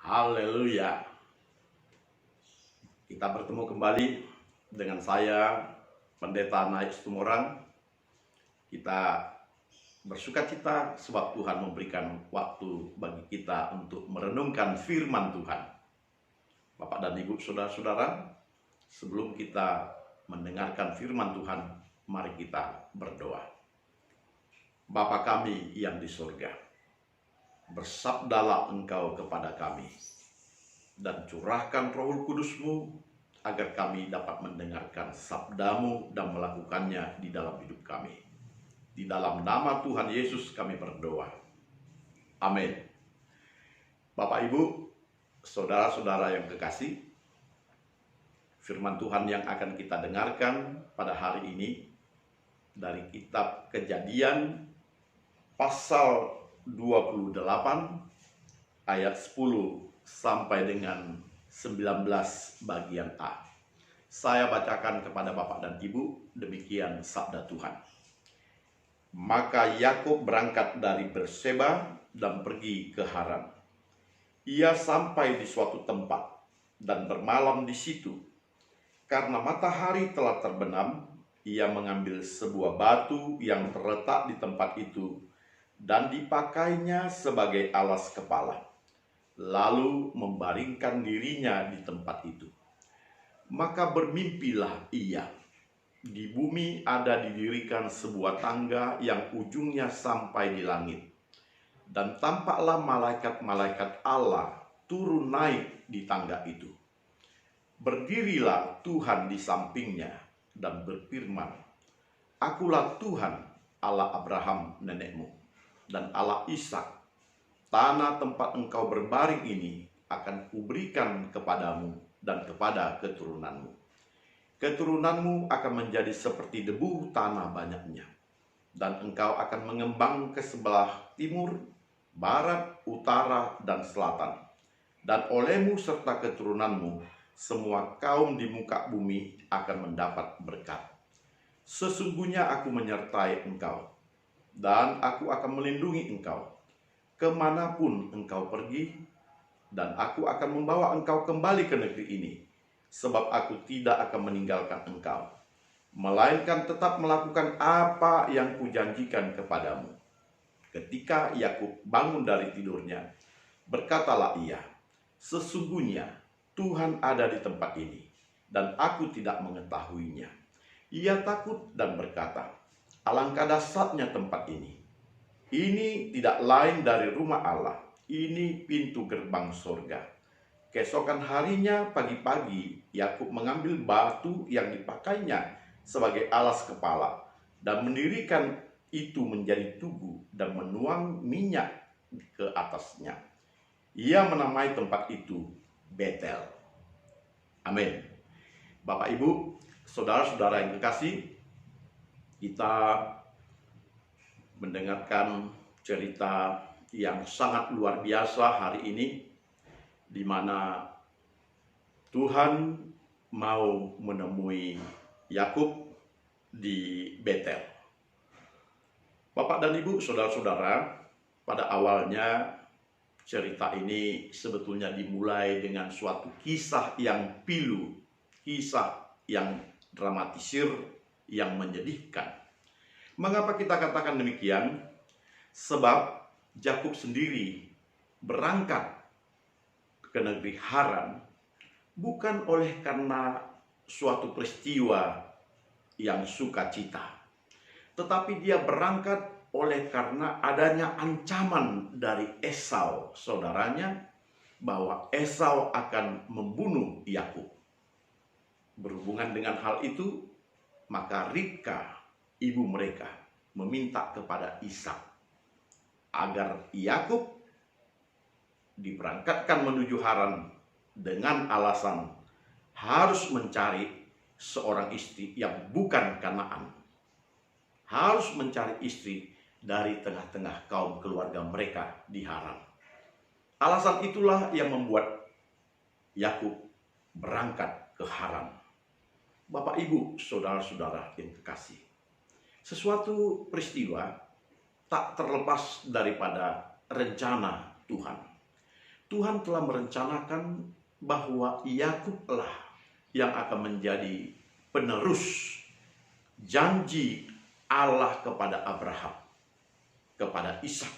Haleluya. Kita bertemu kembali dengan saya, Pendeta Naik Tumorang. Kita bersuka cita sebab Tuhan memberikan waktu bagi kita untuk merenungkan firman Tuhan. Bapak dan Ibu, saudara-saudara, sebelum kita mendengarkan firman Tuhan, mari kita berdoa. Bapa kami yang di surga, bersabdalah Engkau kepada kami, dan curahkan Roh Kudus-Mu agar kami dapat mendengarkan sabda-Mu dan melakukannya di dalam hidup kami. Di dalam nama Tuhan Yesus kami berdoa. Amin. Bapak, Ibu, saudara-saudara yang kekasih, firman Tuhan yang akan kita dengarkan pada hari ini dari kitab Kejadian pasal 28 ayat 10 sampai dengan 19 bagian A. Saya bacakan kepada Bapak dan Ibu, demikian sabda Tuhan. Maka Yakub berangkat dari Berseba dan pergi ke Haran. Ia sampai di suatu tempat dan bermalam di situ. Karena matahari telah terbenam, ia mengambil sebuah batu yang terletak di tempat itu dan dipakainya sebagai alas kepala, lalu membaringkan dirinya di tempat itu. Maka bermimpilah ia. Di bumi ada didirikan sebuah tangga yang ujungnya sampai di langit. Dan tampaklah malaikat-malaikat Allah turun naik di tangga itu. Berdirilah Tuhan di sampingnya dan berfirman, Akulah Tuhan, Allah Abraham nenekmu, dan Allah Ishak. Tanah tempat engkau berbaring ini akan kuberikan kepadamu dan kepada keturunanmu. Keturunanmu akan menjadi seperti debu tanah banyaknya, dan engkau akan mengembang ke sebelah timur, barat, utara, dan selatan. Dan olehmu serta keturunanmu, semua kaum di muka bumi akan mendapat berkat. Sesungguhnya aku menyertai engkau, dan aku akan melindungi engkau kemanapun engkau pergi, dan aku akan membawa engkau kembali ke negeri ini, sebab aku tidak akan meninggalkan engkau, melainkan tetap melakukan apa yang kujanjikan kepadamu. Ketika Yakub bangun dari tidurnya, berkatalah ia, Sesungguhnya Tuhan ada di tempat ini, dan aku tidak mengetahuinya. Ia takut dan berkata, Alangkah dahsyatnya tempat ini. Ini tidak lain dari rumah Allah. Ini pintu gerbang surga. Keesokan harinya pagi-pagi, Yakub mengambil batu yang dipakainya sebagai alas kepala dan mendirikan itu menjadi tugu dan menuang minyak ke atasnya. Ia menamai tempat itu Betel. Amin. Bapak, Ibu, saudara-saudara yang kekasih, kita mendengarkan cerita yang sangat luar biasa hari ini, di mana Tuhan mau menemui Yakub di Betel. Bapak dan Ibu, saudara-saudara, pada awalnya cerita ini sebetulnya dimulai dengan suatu kisah yang pilu, kisah yang dramatisir, yang menyedihkan. Mengapa kita katakan demikian? Sebab Yakub sendiri berangkat ke negeri Haran bukan oleh karena suatu peristiwa yang sukacita, tetapi dia berangkat oleh karena adanya ancaman dari Esau, saudaranya, bahwa Esau akan membunuh Yakub. Berhubungan dengan hal itu, maka Ribka, ibu mereka, meminta kepada Ishak agar Yakub diberangkatkan menuju Haran dengan alasan harus mencari seorang istri yang bukan Kanaan. Harus mencari istri dari tengah-tengah kaum keluarga mereka di Haran. Alasan itulah yang membuat Yakub berangkat ke Haran. Bapak, Ibu, saudara-saudara yang kekasih, sesuatu peristiwa tak terlepas daripada rencana Tuhan. Tuhan telah merencanakan bahwa Yakublah yang akan menjadi penerus janji Allah kepada Abraham, kepada Ishak.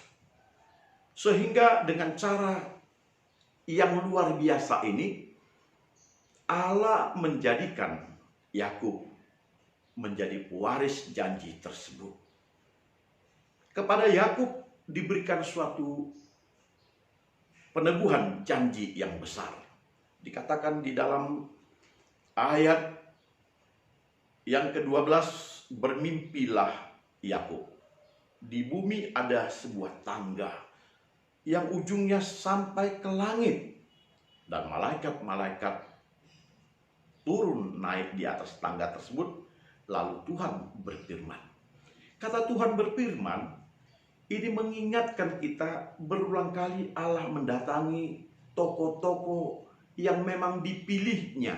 Sehingga dengan cara yang luar biasa ini, Allah menjadikan Yakub menjadi pewaris janji tersebut. Kepada Yakub diberikan suatu peneguhan janji yang besar. Dikatakan di dalam ayat yang ke-12, bermimpilah Yakub. Di bumi ada sebuah tangga yang ujungnya sampai ke langit, dan malaikat-malaikat turun naik di atas tangga tersebut. Lalu Tuhan berfirman. Kata Tuhan berfirman ini mengingatkan kita, berulang kali Allah mendatangi tokoh-tokoh yang memang dipilihnya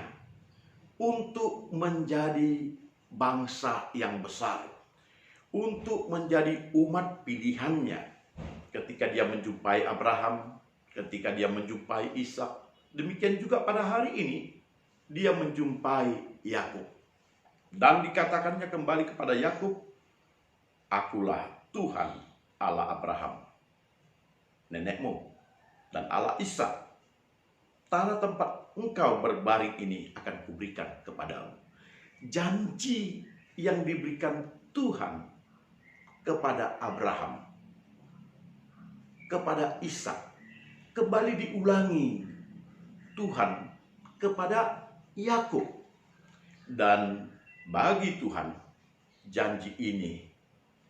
untuk menjadi bangsa yang besar, untuk menjadi umat pilihannya. Ketika dia menjumpai Abraham, ketika dia menjumpai Ishak, demikian juga pada hari ini dia menjumpai Yakub. Dan dikatakannya kembali kepada Yakub, akulah Tuhan Allah Abraham, nenekmu, dan Allah Ishak. Tanah tempat engkau berbaring ini akan kuberikan kepadamu. Janji yang diberikan Tuhan kepada Abraham, kepada Ishak, kembali diulangi Tuhan kepada Yakub. Dan bagi Tuhan, janji ini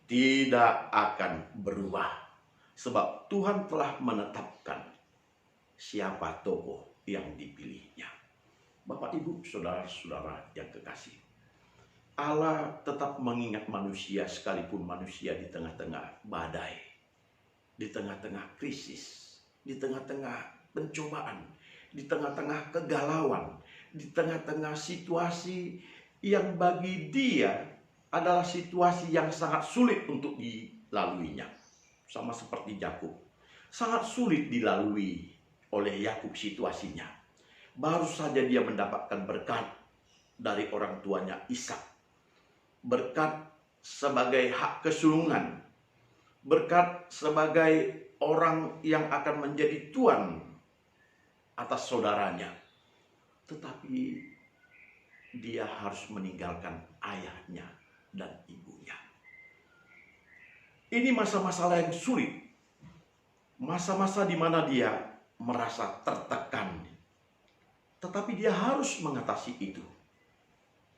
tidak akan berubah. Sebab Tuhan telah menetapkan siapa tokoh yang dipilihnya. Bapak, Ibu, saudara-saudara yang kekasih, Allah tetap mengingat manusia sekalipun manusia di tengah-tengah badai, di tengah-tengah krisis, di tengah-tengah pencobaan, di tengah-tengah kegalauan, di tengah-tengah situasi yang bagi dia adalah situasi yang sangat sulit untuk dilaluinya. Sama seperti Yakub, sangat sulit dilalui oleh Yakub situasinya. Baru saja dia mendapatkan berkat dari orang tuanya Ishak, berkat sebagai hak kesulungan, berkat sebagai orang yang akan menjadi tuan atas saudaranya. Tetapi dia harus meninggalkan ayahnya dan ibunya. Ini masa-masa yang sulit, masa-masa di mana dia merasa tertekan, tetapi dia harus mengatasi itu.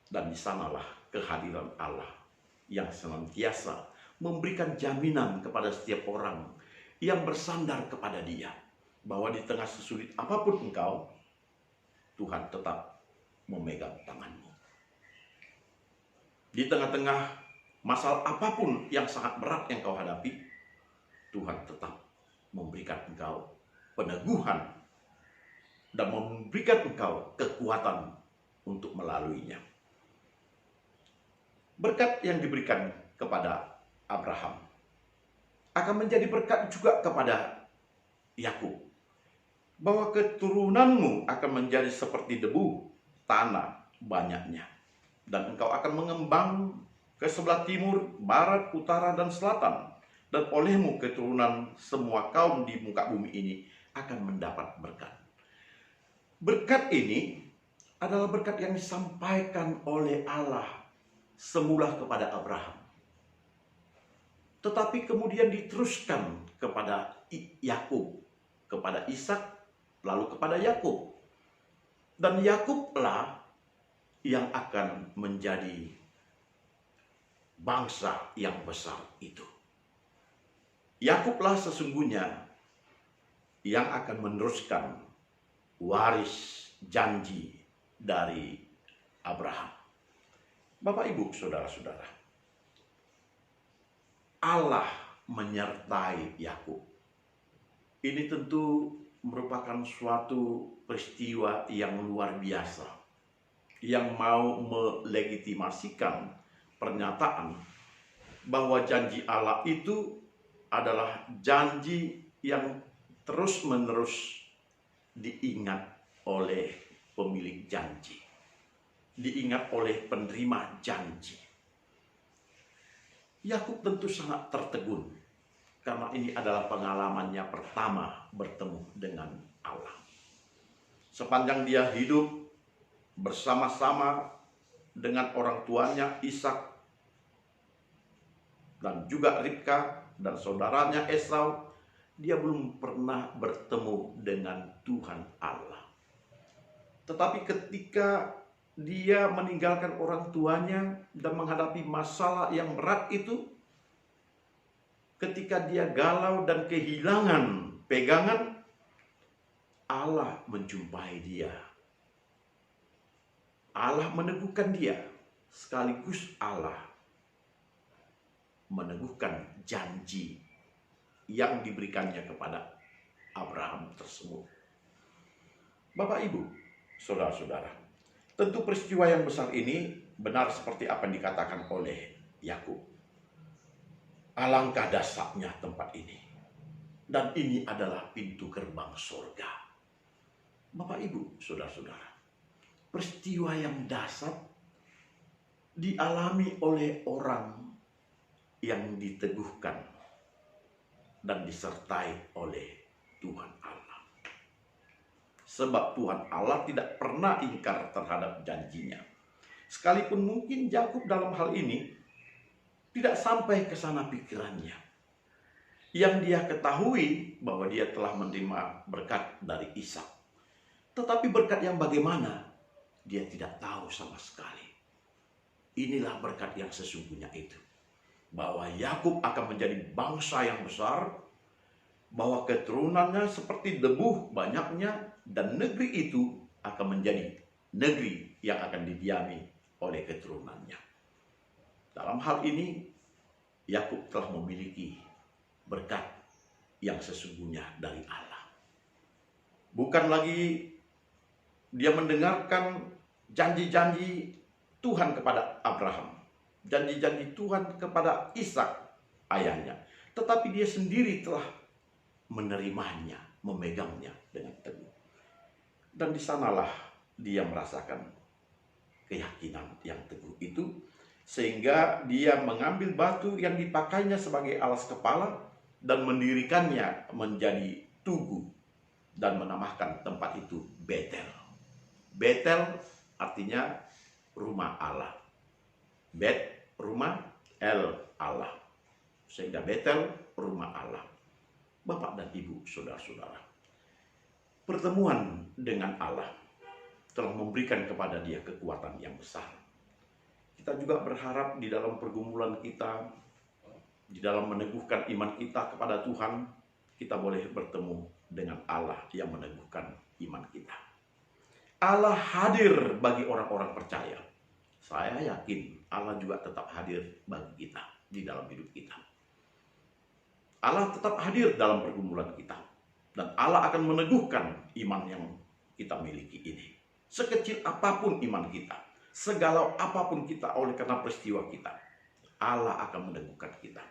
Dan di sanalah kehadiran Allah yang senantiasa memberikan jaminan kepada setiap orang yang bersandar kepada dia, bahwa di tengah sesulit apapun engkau, Tuhan tetap memegang tanganmu. Di tengah-tengah masalah apapun yang sangat berat yang kau hadapi, Tuhan tetap memberikan engkau peneguhan dan memberikan engkau kekuatan untuk melaluinya. Berkat yang diberikan kepada Abraham akan menjadi berkat juga kepada Yakub, bahwa keturunanmu akan menjadi seperti debu tanah banyaknya, dan engkau akan mengembang ke sebelah timur, barat, utara, dan selatan, dan olehmu keturunan semua kaum di muka bumi ini akan mendapat berkat. Berkat ini adalah berkat yang disampaikan oleh Allah semula kepada Abraham, tetapi kemudian diteruskan kepada Yakub, kepada Ishak, lalu kepada Yakub. Dan Yakublah yang akan menjadi bangsa yang besar itu. Yakublah sesungguhnya yang akan meneruskan waris janji dari Abraham. Bapak, Ibu, saudara-saudara, Allah menyertai Yakub. Ini tentu merupakan suatu peristiwa yang luar biasa, yang mau melegitimasikan pernyataan bahwa janji Allah itu adalah janji yang terus-menerus diingat oleh pemilik janji, diingat oleh penerima janji. Yakub tentu sangat tertegun karena ini adalah pengalamannya pertama bertemu dengan Allah. Sepanjang dia hidup bersama-sama dengan orang tuanya Ishak dan juga Ribka dan saudaranya Esau, dia belum pernah bertemu dengan Tuhan Allah. Tetapi ketika dia meninggalkan orang tuanya dan menghadapi masalah yang berat itu, ketika dia galau dan kehilangan pegangan, Allah menjumpai dia. Allah meneguhkan dia, sekaligus Allah meneguhkan janji yang diberikannya kepada Abraham tersebut. Bapak, Ibu, saudara-saudara, tentu peristiwa yang besar ini benar seperti apa yang dikatakan oleh Yakub. Alangkah dahsyatnya tempat ini, dan ini adalah pintu gerbang surga. Bapak, Ibu, saudara-saudara, peristiwa yang dahsyat dialami oleh orang yang diteguhkan dan disertai oleh Tuhan Allah. Sebab Tuhan Allah tidak pernah ingkar terhadap janjinya. Sekalipun mungkin Yakub dalam hal ini tidak sampai ke sana pikirannya. Yang dia ketahui bahwa dia telah menerima berkat dari Ishak. Tetapi berkat yang bagaimana? Dia tidak tahu sama sekali. Inilah berkat yang sesungguhnya itu. Bahwa Yakub akan menjadi bangsa yang besar, bahwa keturunannya seperti debu banyaknya, dan negeri itu akan menjadi negeri yang akan didiami oleh keturunannya. Dalam hal ini, Yakub telah memiliki berkat yang sesungguhnya dari Allah. Bukan lagi dia mendengarkan janji-janji Tuhan kepada Abraham, janji-janji Tuhan kepada Ishak ayahnya, tetapi dia sendiri telah menerimanya, memegangnya dengan teguh. Dan di sanalah dia merasakan keyakinan yang teguh itu, sehingga dia mengambil batu yang dipakainya sebagai alas kepala dan mendirikannya menjadi tugu dan menamakan tempat itu Betel. Betel artinya rumah Allah. Bet, rumah, El, Allah. Sehingga Betel, rumah Allah. Bapak dan Ibu, saudara-saudara, pertemuan dengan Allah telah memberikan kepada dia kekuatan yang besar. Kita juga berharap di dalam pergumulan kita, di dalam meneguhkan iman kita kepada Tuhan, kita boleh bertemu dengan Allah yang meneguhkan iman kita. Allah hadir bagi orang-orang percaya. Saya yakin Allah juga tetap hadir bagi kita di dalam hidup kita. Allah tetap hadir dalam pergumulan kita. Dan Allah akan meneguhkan iman yang kita miliki ini. Sekecil apapun iman kita, segalau apapun kita oleh karena peristiwa kita, Allah akan meneguhkan kita.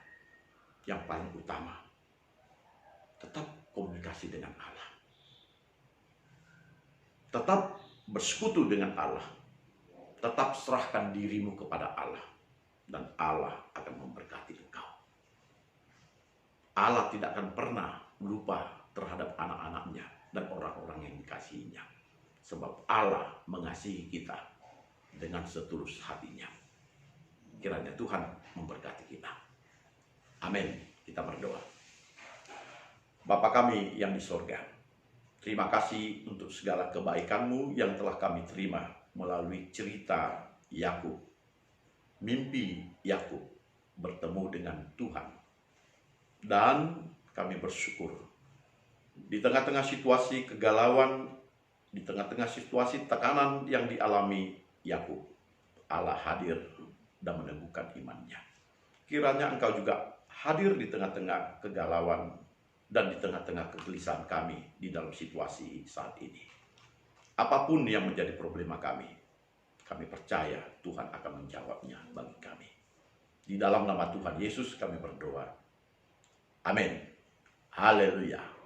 Yang paling utama, tetap komunikasi dengan Allah. Tetap bersekutu dengan Allah. Tetap serahkan dirimu kepada Allah. Dan Allah akan memberkati engkau. Allah tidak akan pernah lupa terhadap anak-anaknya dan orang-orang yang dikasihinya. Sebab Allah mengasihi kita dengan setulus hatinya. Kiranya Tuhan memberkati kita. Amin. Kita berdoa. Bapa kami yang di sorga, terima kasih untuk segala kebaikan-Mu yang telah kami terima melalui cerita Yakub. Mimpi Yakub bertemu dengan Tuhan. Dan kami bersyukur di tengah-tengah situasi kegalauan, di tengah-tengah situasi tekanan yang dialami Yakub, Allah hadir dan meneguhkan imannya. Kiranya Engkau juga hadir di tengah-tengah kegalauan dan di tengah-tengah kegelisahan kami di dalam situasi saat ini. Apapun yang menjadi problema kami percaya Tuhan akan menjawabnya bagi kami. Di dalam nama Tuhan Yesus kami berdoa. Amin. Haleluya.